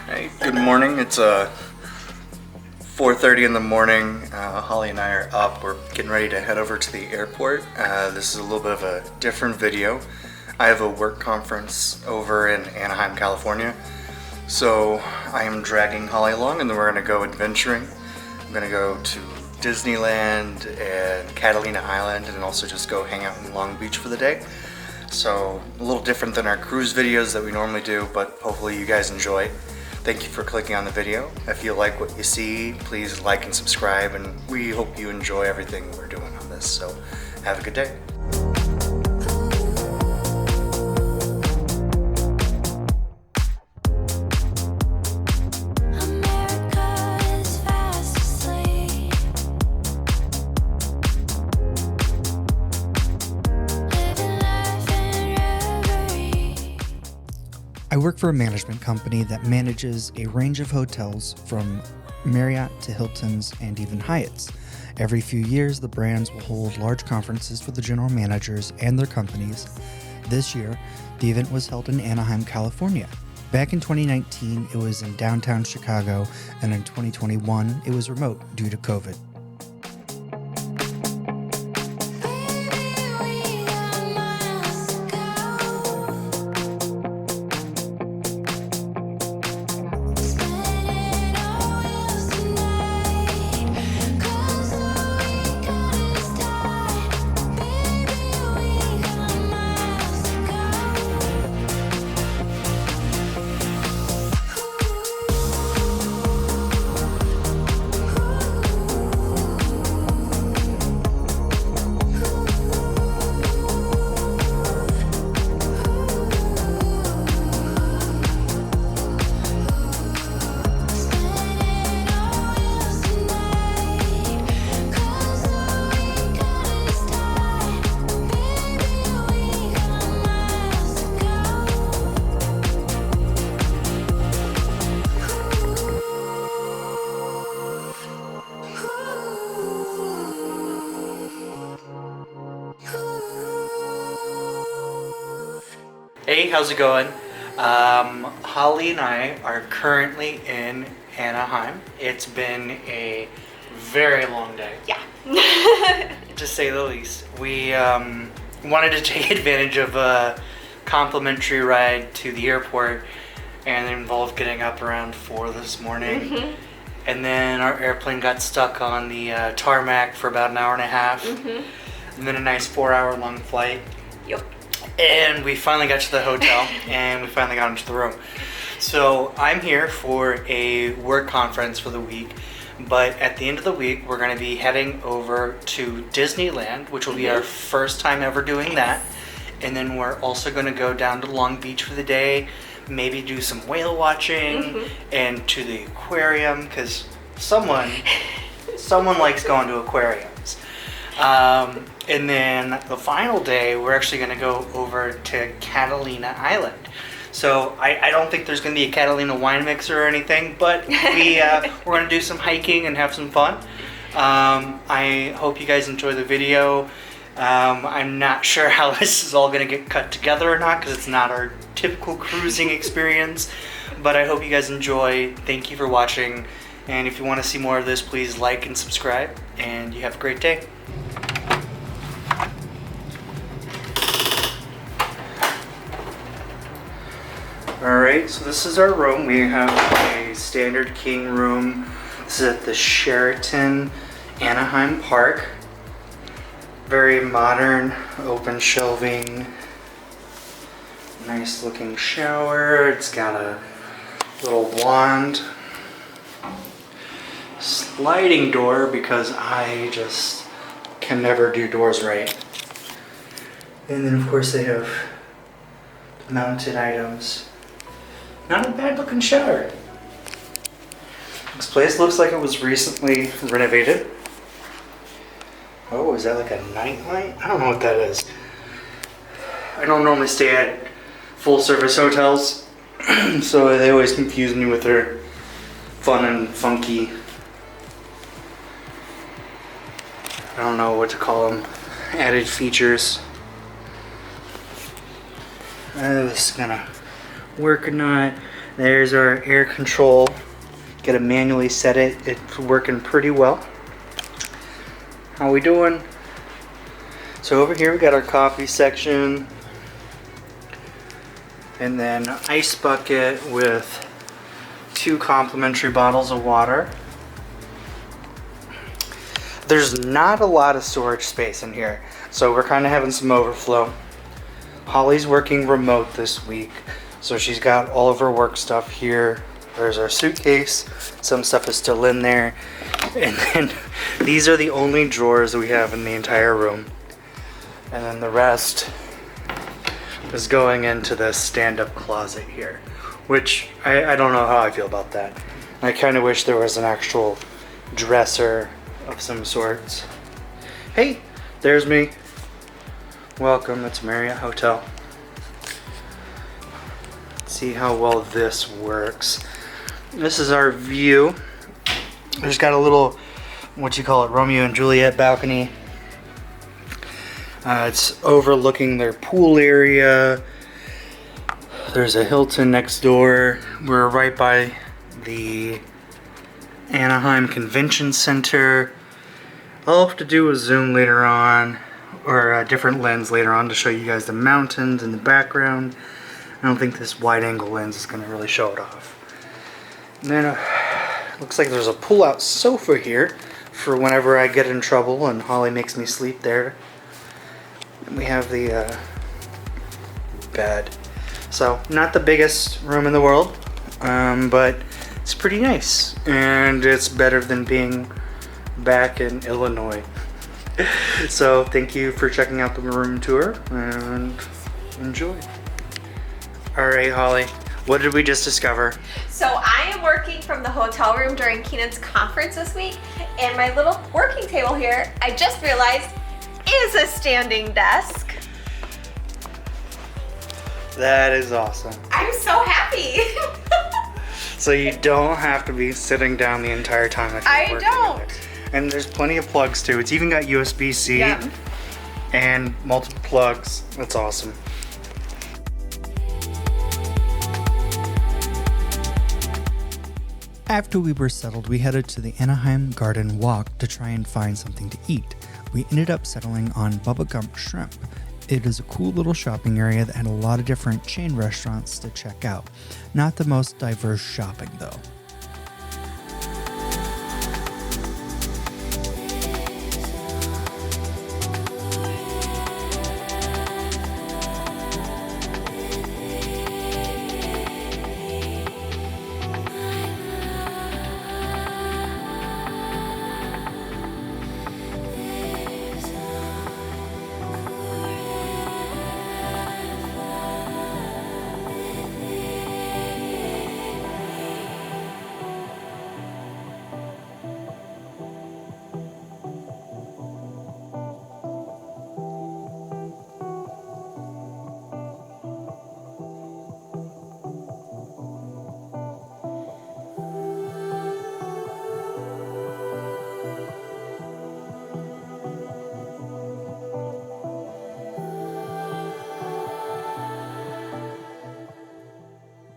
Hey, good morning. It's 4:30 in the morning. Holly and I are up. We're getting ready to head over to the airport. This is a little bit of a different video. I have a work conference over in Anaheim, California. So I am dragging Holly along and then we're going to go adventuring. I'm going to go to Disneyland and Catalina Island and also just go hang out in Long Beach for the day. So a little different than our cruise videos that we normally do, but hopefully you guys enjoy. Thank you for clicking on the video. If you like what you see, please like and subscribe, and we hope you enjoy everything we're doing on this. So have a good day. I work for a management company that manages a range of hotels from Marriott to Hilton's and even Hyatt's. Every few years, the brands will hold large conferences for the general managers and their companies. This year, the event was held in Anaheim, California. Back in 2019, it was in downtown Chicago, and in 2021, it was remote due to COVID. Hey, how's it going? Holly and I are currently in Anaheim. It's been a very long day. Yeah. To say the least. We wanted to take advantage of a complimentary ride to the airport, and it involved getting up around 4 this morning. Mm-hmm. And then our airplane got stuck on the tarmac for about an hour and a half. Mm-hmm. And then a nice 4-hour long flight. Yep. And we finally got to the hotel and we finally got into the room. So I'm here for a work conference for the week, but at the end of the week we're going to be heading over to Disneyland, which will be our first time ever doing that. And then we're also going to go down to Long Beach for the day, maybe do some whale watching and to the aquarium, because someone likes going to aquariums. And then the final day, we're actually going to go over to Catalina Island. So I don't think there's going to be a Catalina wine mixer or anything, but we're going to do some hiking and have some fun. I hope you guys enjoy the video. I'm not sure how this is all going to get cut together or not, because it's not our typical cruising experience, but I hope you guys enjoy. Thank you for watching, and if you want to see more of this, please like and subscribe, and you have a great day. Alright, so this is our room. We have a standard king room. This is at the Sheraton Anaheim Park. Very modern, open shelving, nice looking shower. It's got a little wand, sliding door because I just can never do doors right. And then of course they have mounted items. Not a bad looking shower. This place looks like it was recently renovated. Oh, is that like a night light? I don't know what that is. I don't normally stay at full service hotels, so they always confuse me with their fun and funky, I don't know what to call them, added features. This is gonna work or not. There's our air control. Gotta manually set it. It's working pretty well. How we doing? So over here we got our coffee section. And then an ice bucket with 2 complimentary bottles of water. There's not a lot of storage space in here, so we're kind of having some overflow. Holly's working remote this week, so she's got all of her work stuff here. There's our suitcase. Some stuff is still in there. And then these are the only drawers that we have in the entire room. And then the rest is going into this stand-up closet here, which I don't know how I feel about that. I kind of wish there was an actual dresser of some sorts. Hey, there's me. Welcome, it's Marriott Hotel. Let's see how well this works. This is our view. There's got a little, what you call it, Romeo and Juliet balcony. It's overlooking their pool area. There's a Hilton next door. We're right by the Anaheim Convention Center. I'll have to do a zoom later on, or a different lens later on to show you guys the mountains in the background. I don't think this wide angle lens is going to really show it off. And then looks like there's a pull-out sofa here for whenever I get in trouble and Holly makes me sleep there. And we have the bed. So not the biggest room in the world, but it's pretty nice, and it's better than being back in Illinois. So thank you for checking out the room tour, and enjoy. All right, Holly, what did we just discover? So I am working from the hotel room during Keenan's conference this week, and my little working table here, I just realized, is a standing desk. That is awesome. I'm so happy. So you don't have to be sitting down the entire time if you're I working don't. with it. And there's plenty of plugs too. It's even got USB-C Yep. and multiple plugs. That's awesome. After we were settled, we headed to the Anaheim Garden Walk to try and find something to eat. We ended up settling on Bubba Gump Shrimp. It is a cool little shopping area that had a lot of different chain restaurants to check out. Not the most diverse shopping though.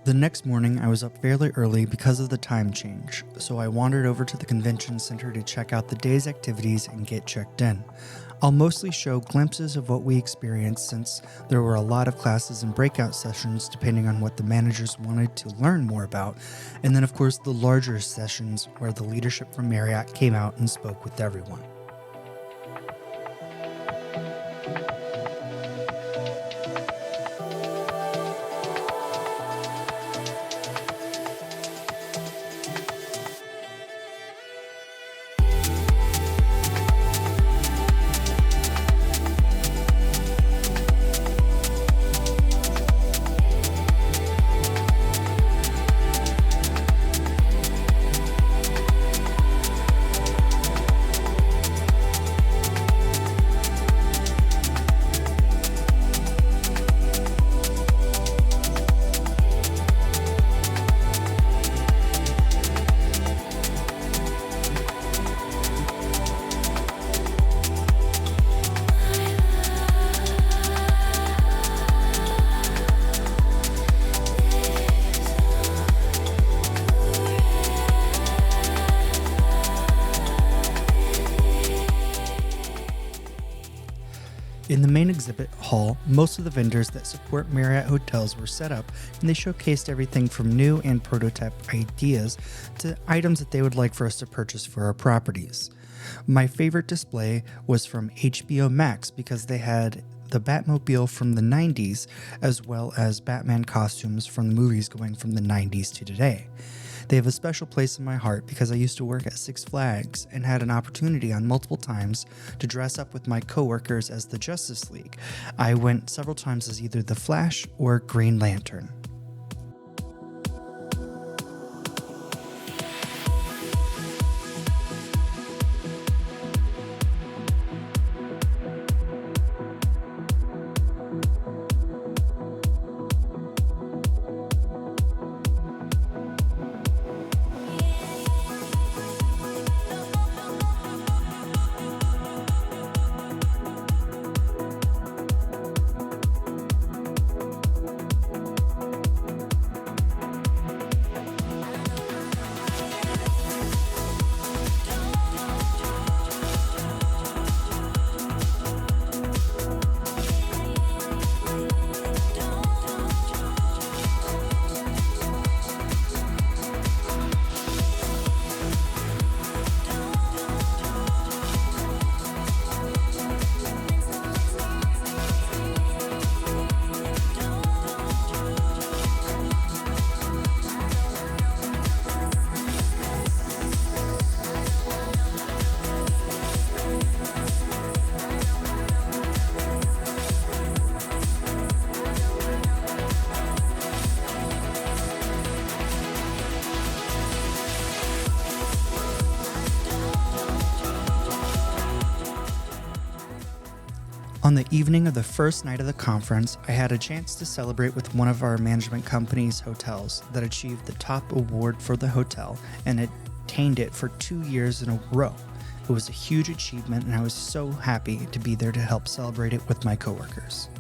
The next morning, I was up fairly early because of the time change, so I wandered over to the convention center to check out the day's activities and get checked in. I'll mostly show glimpses of what we experienced since there were a lot of classes and breakout sessions depending on what the managers wanted to learn more about, and then of course the larger sessions where the leadership from Marriott came out and spoke with everyone. In the main exhibit hall, most of the vendors that support Marriott hotels were set up, and they showcased everything from new and prototype ideas to items that they would like for us to purchase for our properties. My favorite display was from HBO Max because they had the Batmobile from the 90s as well as Batman costumes from the movies going from the 90s to today. They have a special place in my heart because I used to work at Six Flags and had an opportunity on multiple times to dress up with my coworkers as the Justice League. I went several times as either the Flash or Green Lantern. On the evening of the first night of the conference, I had a chance to celebrate with one of our management company's hotels that achieved the top award for the hotel and attained it for 2 years in a row. It was a huge achievement, and I was so happy to be there to help celebrate it with my coworkers.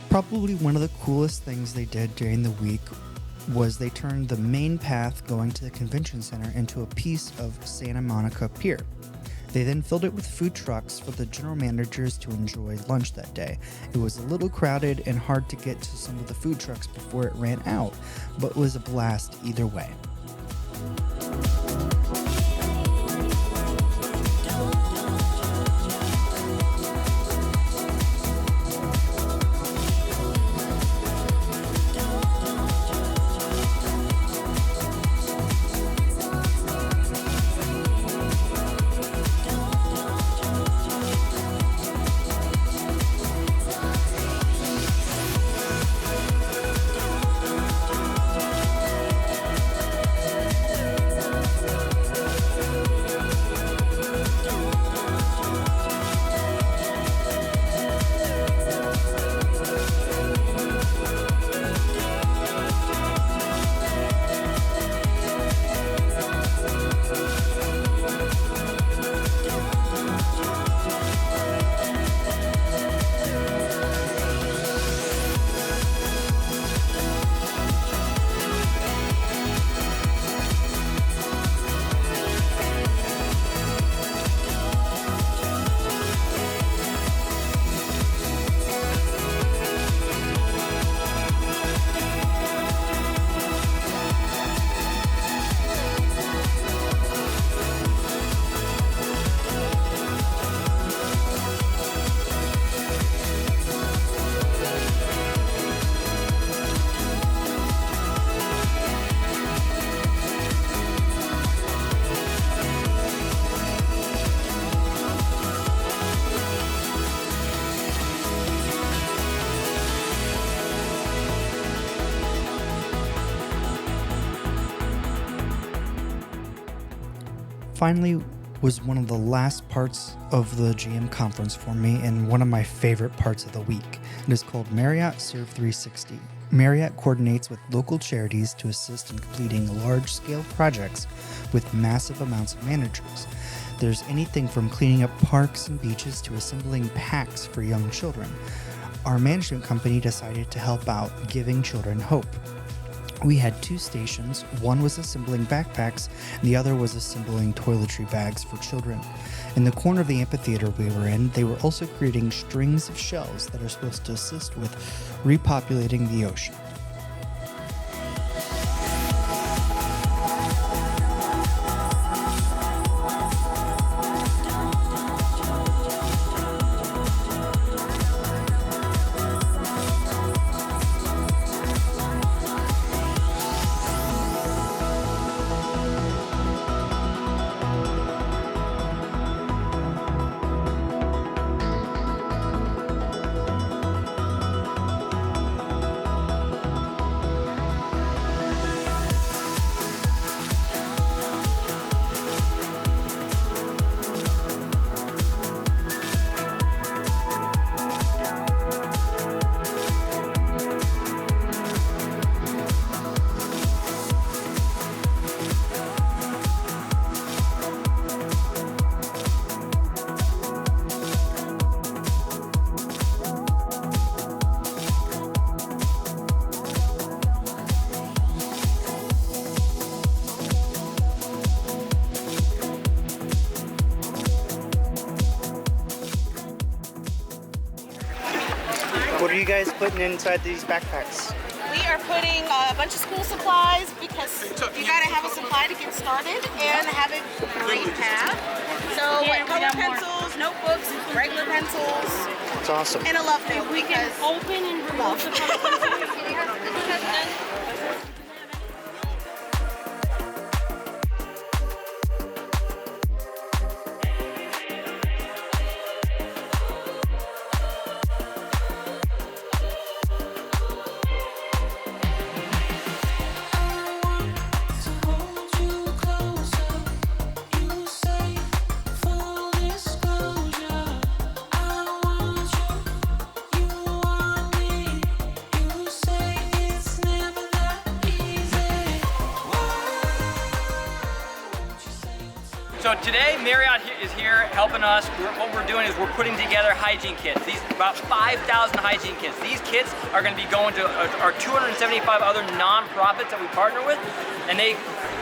Probably one of the coolest things they did during the week was they turned the main path going to the convention center into a piece of Santa Monica Pier. They then filled it with food trucks for the general managers to enjoy lunch that day. It was a little crowded and hard to get to some of the food trucks before it ran out, but it was a blast either way. Finally was one of the last parts of the GM conference for me and one of my favorite parts of the week. It is called Marriott Serve 360. Marriott coordinates with local charities to assist in completing large-scale projects with massive amounts of managers. There's anything from cleaning up parks and beaches to assembling packs for young children. Our management company decided to help out, giving children hope. We had 2 stations. One was assembling backpacks, and the other was assembling toiletry bags for children. In the corner of the amphitheater we were in, they were also creating strings of shells that are supposed to assist with repopulating the ocean. What are you guys putting inside these backpacks? We are putting a bunch of school supplies because you gotta have a supply to get started and have a great path. So like color pencils, notebooks, regular pencils. It's awesome. And a love note We can because open and remove the color So today, Marriott is here helping us. What we're doing is we're putting together hygiene kits. These about 5,000 hygiene kits. These kits are going to be going to our 275 other nonprofits that we partner with, and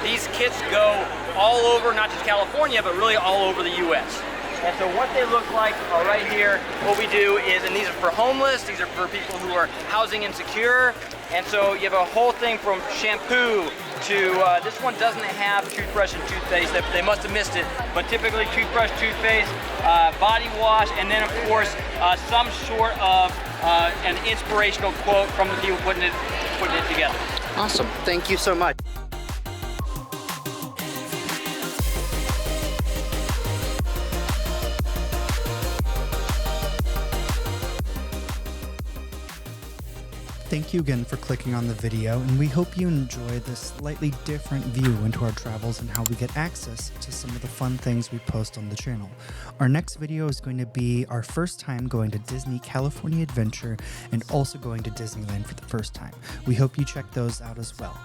these kits go all over, not just California, but really all over the U.S. And so what they look like are right here. What we do is, and these are for homeless, these are for people who are housing insecure, and so you have a whole thing from shampoo to, this one doesn't have toothbrush and toothpaste, they must have missed it, but typically toothbrush, toothpaste, body wash, and then of course some sort of an inspirational quote from the people putting it together. Awesome. Thank you so much. Thank you again for clicking on the video, and we hope you enjoy this slightly different view into our travels and how we get access to some of the fun things we post on the channel. Our next video is going to be our first time going to Disney California Adventure and also going to Disneyland for the first time. We hope you check those out as well.